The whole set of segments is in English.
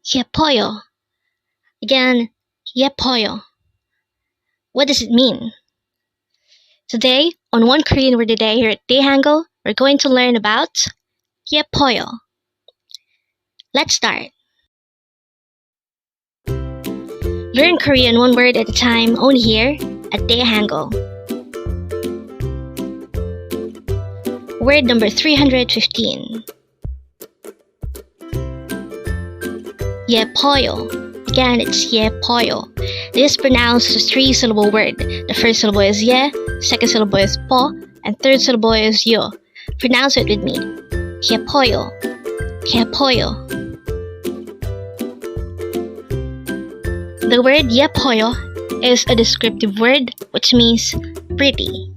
YEPPEOYO. Again, YEPPEOYO. What does it mean? Today, on One Korean Word a Day here at Dae-Hangul, we're going to learn about YEPPEOYO. Let's start. Learn Korean one word at a time only here at Dae-Hangul. Word number 315. YEPPEOYO. Again, it's YEPPEOYO. This is pronounced as a three-syllable word. The first syllable is ye, second syllable is po, and third syllable is yo. Pronounce it with me. YEPPEOYO. YEPPEOYO. The word YEPPEOYO is a descriptive word which means pretty.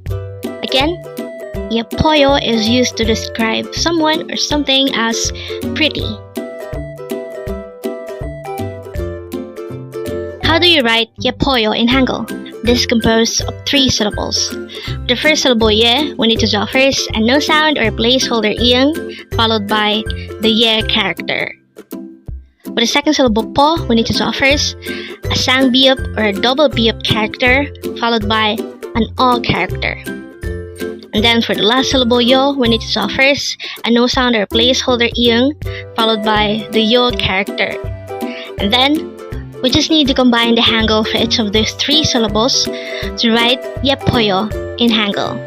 Again, YEPPEOYO is used to describe someone or something as pretty. How do you write YEPPEOYO in Hangul? This is composed of three syllables. The first syllable ye, we need to draw first a no sound or placeholder iyang, followed by the ye character. With the second syllable po, we need to draw first a sang biup or a double biup character, followed by an o character. And then for the last syllable yo, we need to draw first a no sound or placeholder iyang, followed by the yo character. And then we just need to combine the Hangul for each of these three syllables to write YEPPEOYO in Hangul.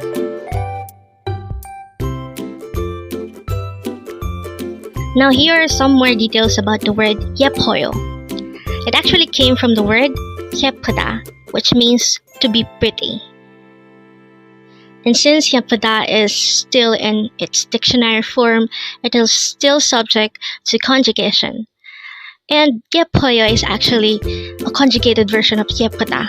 Now here are some more details about the word YEPPEOYO. It actually came from the word 예쁘다, which means to be pretty. And since 예쁘다 is still in its dictionary form, it is still subject to conjugation. And YEPPEOYO is actually a conjugated version of 예쁘다.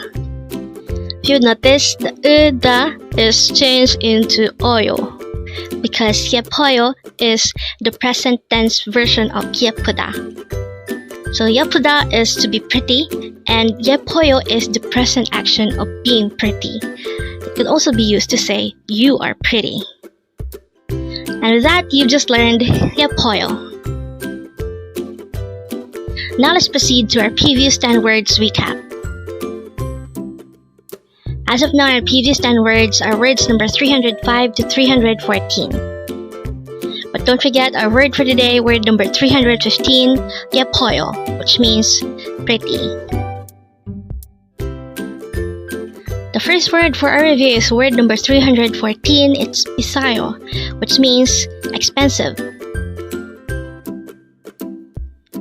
If you notice, the da is changed into oyo because YEPPEOYO is the present tense version of 예쁘다. So 예쁘다 is to be pretty, and YEPPEOYO is the present action of being pretty. It could also be used to say you are pretty. And with that, you've just learned YEPPEOYO. Now let's proceed to our previous 10 words recap. As of now, our previous 10 words are words number 305 to 314. But don't forget our word for today, word number 315, YEPPEOYO, which means pretty. The first word for our review is word number 314, it's bisayo, which means expensive.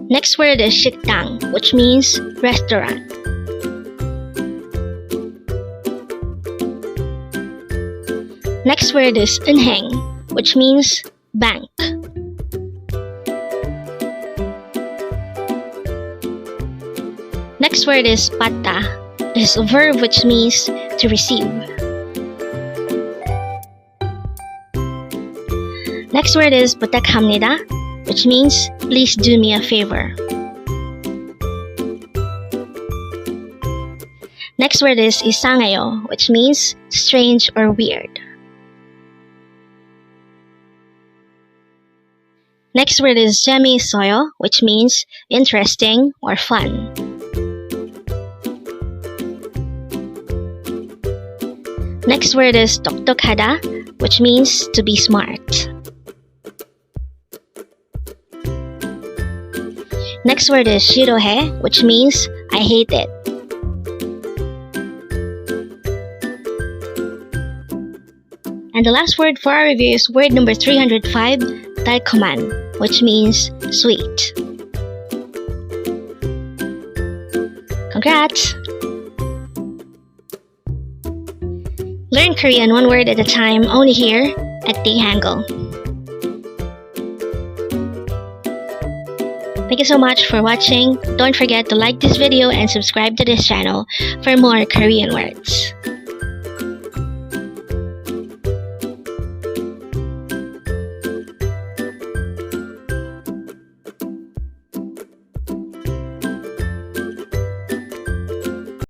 Next word is 식당, which means restaurant. Next word is 은행, which means bank. Next word is 받다. This is a verb which means to receive. Next word is 부탁합니다, which means please do me a favor. Next word is 이상해요, which means strange or weird. Next word is 재미있어요, which means interesting or fun. Next word is 똑똑하다, which means to be smart. Next word is 싫어해, which means I hate it. And the last word for our review is word number 305, 달콤한, which means sweet. Congrats! Learn Korean one word at a time only here at Dae-Hangul. Thank you so much for watching. Don't forget to like this video and subscribe to this channel for more Korean words.